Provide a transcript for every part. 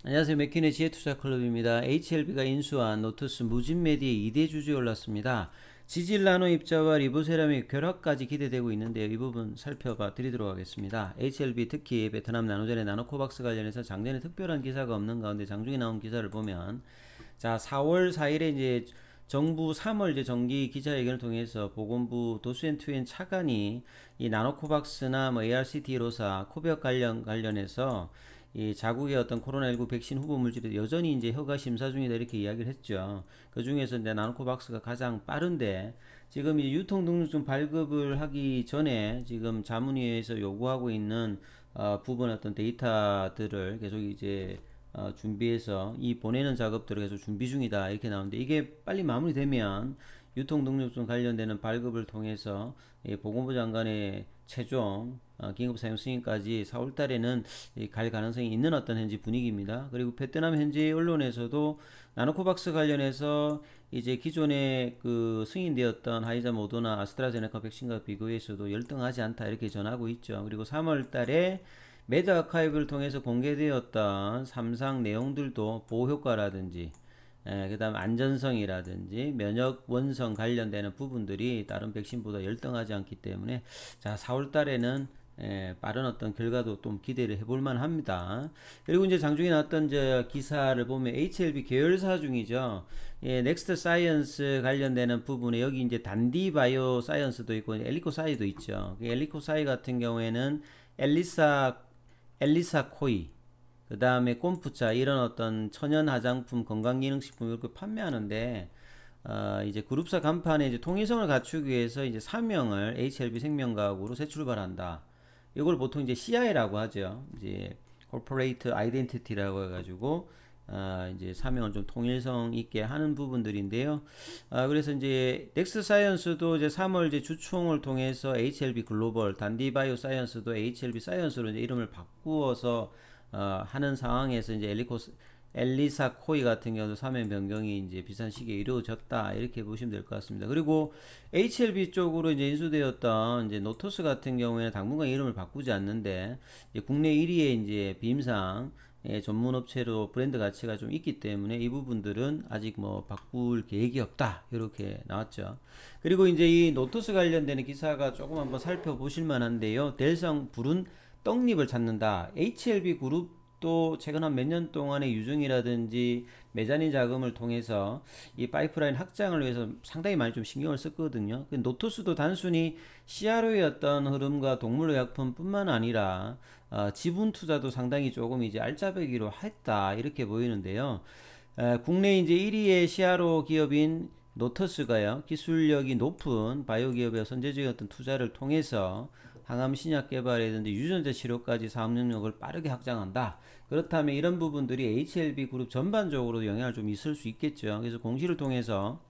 안녕하세요. 맥킨의 지혜투자클럽입니다. HLB가 인수한 노투스 무진메디의 2대 주주에 올랐습니다. 지질 나노 입자와 리보세라믹 결합까지 기대되고 있는데요. 이 부분 살펴봐 드리도록 하겠습니다. HLB 특히 베트남 나노젠의 나노코박스 관련해서 작년에 특별한 기사가 없는 가운데 장중에 나온 기사를 보면, 자, 4월 4일에 이제 정부 3월 이제 정기 기자회견을 통해서 보건부 도수엔투엔 차관이 이 나노코박스나 뭐 ARCT로사 코비역 관련해서 이 자국의 어떤 코로나19 백신 후보 물질에 여전히 이제 허가 심사 중이다 이렇게 이야기를 했죠. 그 중에서 이제 나노코박스가 가장 빠른데, 지금 이제 유통 등록증 발급을 하기 전에 지금 자문위에서 요구하고 있는 부분 어떤 데이터들을 계속 이제 준비해서 이 보내는 작업들을 계속 준비 중이다 이렇게 나오는데, 이게 빨리 마무리되면 유통등록증 관련되는 발급을 통해서 보건부 장관의 최종 긴급 사용 승인까지 4월 달에는 갈 가능성이 있는 어떤 현지 분위기입니다. 그리고 베트남 현지 언론에서도 나노코박스 관련해서 이제 기존에 그 승인되었던 하이자 모더나 아스트라제네카 백신과 비교해서도 열등하지 않다 이렇게 전하고 있죠. 그리고 3월 달에 매드 아카이브를 통해서 공개되었던 3상 내용들도 보호 효과라든지 그 다음 안전성이라든지 면역 원성 관련되는 부분들이 다른 백신보다 열등하지 않기 때문에, 자, 4월 달에는 빠른 어떤 결과도 좀 기대를 해볼 만합니다. 그리고 이제 장중에 나왔던 저 기사를 보면 HLB 계열사 중이죠. 넥스트 사이언스 관련되는 부분에 여기 이제 단디 바이오 사이언스도 있고 엘리코사이도 있죠. 엘리코사이 같은 경우에는 엘리사 코이, 그 다음에 꼼푸차 이런 어떤 천연 화장품, 건강기능식품 이렇게 판매하는데, 이제 그룹사 간판에 이제 통일성을 갖추기 위해서 이제 사명을 HLB 생명과학으로 새 출발한다. 이걸 보통 이제 CI라고 하죠. 이제 Corporate Identity라고 해가지고 이제 사명을 좀 통일성 있게 하는 부분들인데요. 그래서 이제 넥스트 사이언스도 이제 3월 이제 주총을 통해서 HLB 글로벌, 단디 바이오 사이언스도 HLB 사이언스로 이제 이름을 바꾸어서 하는 상황에서 이제 엘리사 코이 같은 경우도 사면 변경이 이제 비슷한 시기에 이루어졌다 이렇게 보시면 될 것 같습니다. 그리고 HLB 쪽으로 이제 인수되었던 이제 노토스 같은 경우에는 당분간 이름을 바꾸지 않는데, 이제 국내 1위의 이제 비임상 전문 업체로 브랜드 가치가 좀 있기 때문에 이 부분들은 아직 뭐 바꿀 계획이 없다 이렇게 나왔죠. 그리고 이제 이 노토스 관련되는 기사가 조금 한번 살펴보실 만한데요. 델성 불은 떡잎을 찾는다. HLB 그룹도 최근 한 몇 년 동안의 유증이라든지 메자닌 자금을 통해서 이 파이프라인 확장을 위해서 상당히 많이 좀 신경을 썼거든요. 노토스도 단순히 CRO의 어떤 흐름과 동물의약품뿐만 아니라 지분 투자도 상당히 조금 이제 알짜배기로 했다 이렇게 보이는데요. 국내 이제 1위의 CRO 기업인 노터스가요, 기술력이 높은 바이오 기업의 선제적인 어떤 투자를 통해서 항암 신약 개발이라든지 유전자 치료까지 사업 영역을 빠르게 확장한다. 그렇다면 이런 부분들이 HLB 그룹 전반적으로 영향을 좀 있을 수 있겠죠. 그래서 공시를 통해서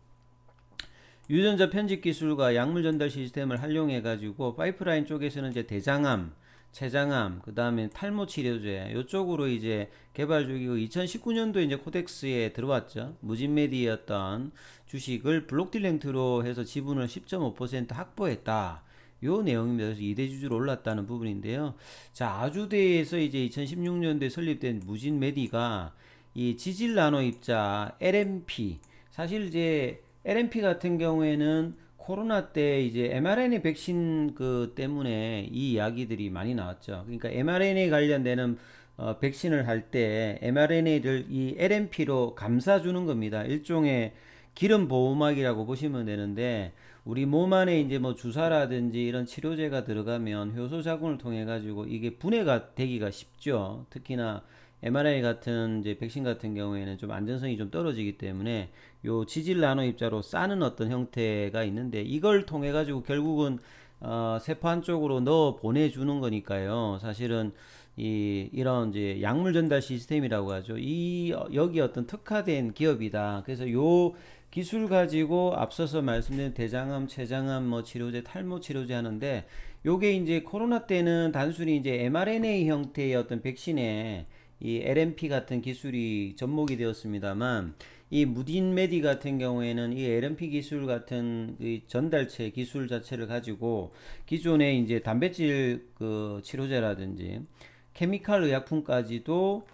유전자 편집 기술과 약물 전달 시스템을 활용해 가지고 파이프라인 쪽에서는 이제 대장암, 췌장암, 그 다음에 탈모 치료제 이쪽으로 이제 개발 중이고, 2019년도에 이제 코덱스에 들어왔죠. 무진메디였던 주식을 블록딜랭트로 해서 지분을 10.5% 확보했다. 요 내용입니다. 그래서 2대 주주로 올랐다는 부분인데요. 자, 아주대에서 이제 2016년도에 설립된 무진메디가 이 지질 나노 입자 LMP, 사실 이제 LMP 같은 경우에는 코로나 때 이제 mRNA 백신 그 때문에 이 이야기들이 많이 나왔죠. 그러니까 mRNA 관련되는 백신을 할 때 mRNA를 이 LMP로 감싸주는 겁니다. 일종의 기름 보호막이라고 보시면 되는데, 우리 몸 안에 이제 뭐 주사라든지 이런 치료제가 들어가면 효소 작용을 통해 가지고 이게 분해가 되기가 쉽죠. 특히나 mRNA 같은 이제 백신 같은 경우에는 좀 안전성이 좀 떨어지기 때문에 요 지질 나노 입자로 싸는 어떤 형태가 있는데, 이걸 통해 가지고 결국은 세포 안쪽으로 넣어 보내주는 거니까요. 사실은 이런 이제 약물 전달 시스템이라고 하죠. 여기 어떤 특화된 기업이다. 그래서 요 기술 가지고 앞서서 말씀드린 대장암, 췌장암 뭐 치료제, 탈모 치료제 하는데, 요게 이제 코로나 때는 단순히 이제 mRNA 형태의 어떤 백신에 이 LMP 같은 기술이 접목이 되었습니다만, 이 무딘메디 같은 경우에는 이 LMP 기술 같은 이 전달체 기술 자체를 가지고 기존의 이제 단백질 그 치료제라든지 케미칼 의약품까지도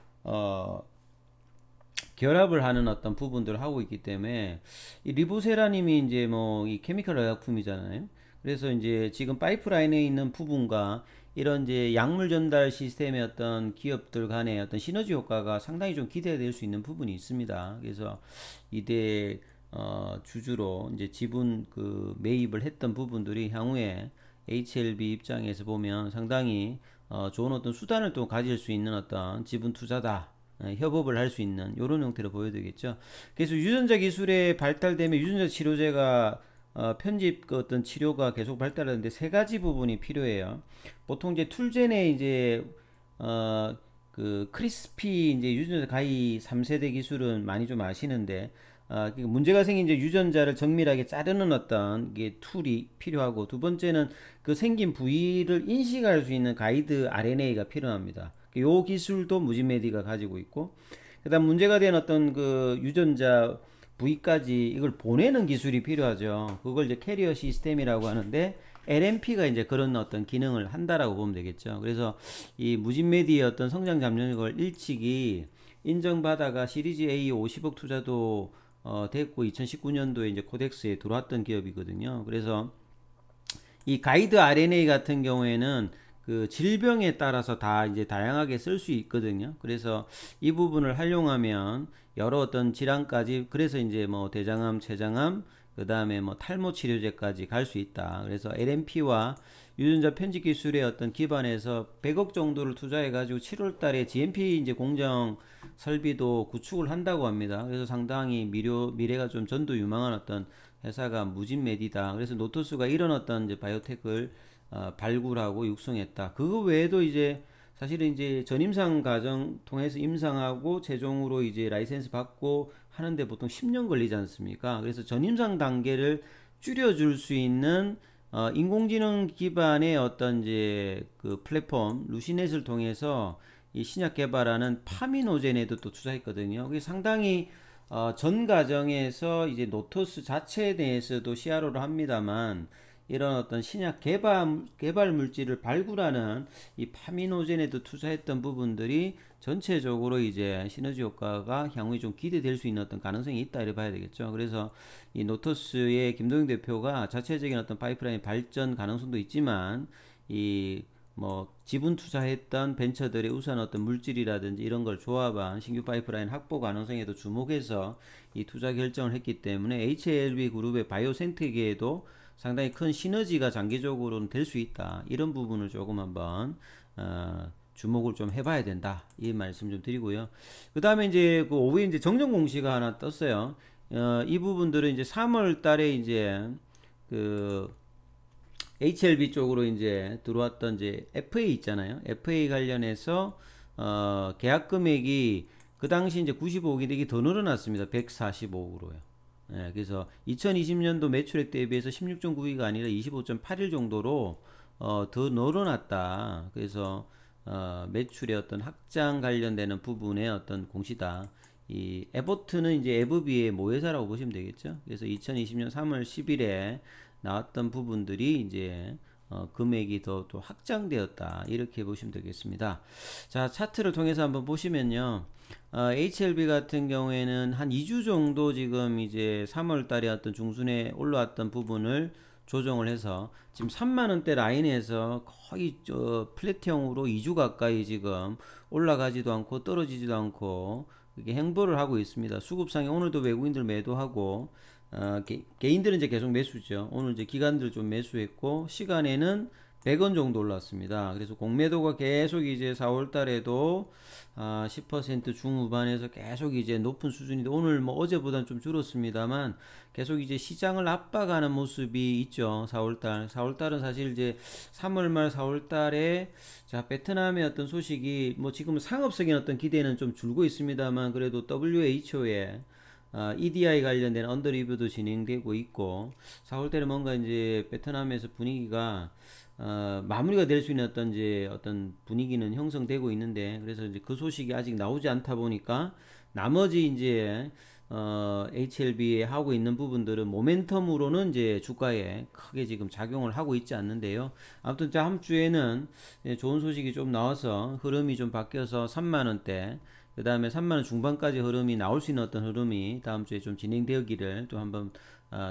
결합을 하는 어떤 부분들을 하고 있기 때문에 이 리보세라님이 이제 뭐 이 케미컬 의약품이잖아요. 그래서 이제 지금 파이프라인에 있는 부분과 이런 이제 약물 전달 시스템의 어떤 기업들 간의 어떤 시너지 효과가 상당히 좀 기대될 수 있는 부분이 있습니다. 그래서 이대 주주로 이제 지분 그 매입을 했던 부분들이 향후에 HLB 입장에서 보면 상당히 좋은 어떤 수단을 또 가질 수 있는 어떤 지분 투자다. 협업을 할 수 있는 이런 형태로 보여드리겠죠. 그래서 유전자 기술의 발달되면 유전자 치료제가 편집 그 어떤 치료가 계속 발달하는데 세 가지 부분이 필요해요. 보통 이제 툴젠의 이제 그 크리스피 이제 유전자 가위 3세대 기술은 많이 좀 아시는데 문제가 생긴 이제 유전자를 정밀하게 자르는 어떤 게 툴이 필요하고 두 번째는 그 생긴 부위를 인식할 수 있는 가이드 RNA가 필요합니다. 요 기술도 무진메디가 가지고 있고 그다음 문제가 된 어떤 그 유전자 부위까지 이걸 보내는 기술이 필요하죠. 그걸 이제 캐리어 시스템이라고 하는데 LNP가 이제 그런 어떤 기능을 한다라고 보면 되겠죠. 그래서 이 무진메디의 어떤 성장 잠재력을 일찍이 인정받아가 시리즈 A 50억 투자도 됐고 2019년도에 이제 코덱스에 들어왔던 기업이거든요. 그래서 이 가이드 RNA 같은 경우에는 그 질병에 따라서 다 이제 다양하게 쓸 수 있거든요. 그래서 이 부분을 활용하면 여러 어떤 질환까지 그래서 이제 뭐 대장암, 췌장암, 그 다음에 뭐 탈모 치료제까지 갈 수 있다. 그래서 LNP와 유전자 편집 기술의 어떤 기반에서 100억 정도를 투자해가지고 7월 달에 GMP 이제 공정 설비도 구축을 한다고 합니다. 그래서 상당히 미래가 좀 전도 유망한 어떤 회사가 무진메디다. 그래서 노토스가 이런 어떤 이제 바이오텍을 발굴하고 육성했다. 그거 외에도 이제 사실은 이제 전임상 과정 통해서 임상하고 최종으로 이제 라이센스 받고 하는데 보통 10년 걸리지 않습니까? 그래서 전임상 단계를 줄여줄 수 있는 인공지능 기반의 어떤 이제 그 플랫폼 루시넷을 통해서 이 신약 개발하는 파미노젠에도 또 투자했거든요. 그게 상당히 전 과정에서 이제 노토스 자체에 대해서도 CRO를 합니다만 이런 어떤 신약 개발 물질을 발굴하는 이 파미노젠에도 투자했던 부분들이 전체적으로 이제 시너지 효과가 향후에 좀 기대될 수 있는 어떤 가능성이 있다 이렇게 봐야 되겠죠. 그래서 이 노토스의 김동영 대표가 자체적인 어떤 파이프라인 발전 가능성도 있지만 이 뭐 지분 투자했던 벤처들의 우선 어떤 물질이라든지 이런 걸 조합한 신규 파이프라인 확보 가능성에도 주목해서 이 투자 결정을 했기 때문에 HLB 그룹의 바이오 생태계에도 상당히 큰 시너지가 장기적으로는 될 수 있다. 이런 부분을 조금 한번 주목을 좀 해봐야 된다. 이 말씀 좀 드리고요. 그 다음에 이제 그 오후에 이제 정정 공시가 하나 떴어요. 이 부분들은 이제 3월 달에 이제 그 HLB 쪽으로 이제 들어왔던 이제 FA 있잖아요. FA 관련해서 계약 금액이 그 당시 이제 95억인데 이게 더 늘어났습니다. 145억으로요. 예, 그래서 2020년도 매출액 대비해서 16.9위가 아니라 25.81 정도로 더 늘어났다. 그래서 매출의 어떤 확장 관련되는 부분의 어떤 공시다. 이 에버트는 이제 에브비의 모회사라고 보시면 되겠죠. 그래서 2020년 3월 10일에 나왔던 부분들이 이제 금액이 더 또 확장되었다 이렇게 보시면 되겠습니다. 자, 차트를 통해서 한번 보시면요. HLB 같은 경우에는 한 2주 정도 지금 이제 3월 달에 어떤 중순에 올라왔던 부분을 조정을 해서 지금 3만원대 라인에서 거의 플랫형으로 2주 가까이 지금 올라가지도 않고 떨어지지도 않고 이렇게 행보를 하고 있습니다. 수급상에 오늘도 외국인들 매도하고 개인들은 이제 계속 매수죠. 오늘 이제 기관들 좀 매수했고 시간에는 100원 정도 올랐습니다. 그래서 공매도가 계속 이제 4월 달에도 10% 중후반에서 계속 이제 높은 수준인데 오늘 뭐 어제보다는 좀 줄었습니다만 계속 이제 시장을 압박하는 모습이 있죠. 4월 달은 사실 이제 3월 말 4월 달에 자, 베트남의 어떤 소식이 뭐 지금 상업적인 어떤 기대는 좀 줄고 있습니다만 그래도 WHO에 EDI 관련된 언더 리뷰도 진행되고 있고 4월 달에 뭔가 이제 베트남에서 분위기가 마무리가 될 수 있는 어떤 분위기는 형성되고 있는데 그래서 이제 그 소식이 아직 나오지 않다 보니까 나머지 이제 HLB에 하고 있는 부분들은 모멘텀으로는 이제 주가에 크게 지금 작용을 하고 있지 않는데요. 아무튼 다음 주에는 좋은 소식이 좀 나와서 흐름이 좀 바뀌어서 3만원대, 그 다음에 3만원 중반까지 흐름이 나올 수 있는 어떤 흐름이 다음 주에 좀 진행되기를 또 한번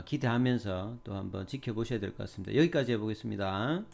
기대하면서 또 한번 지켜보셔야 될 것 같습니다. 여기까지 해보겠습니다.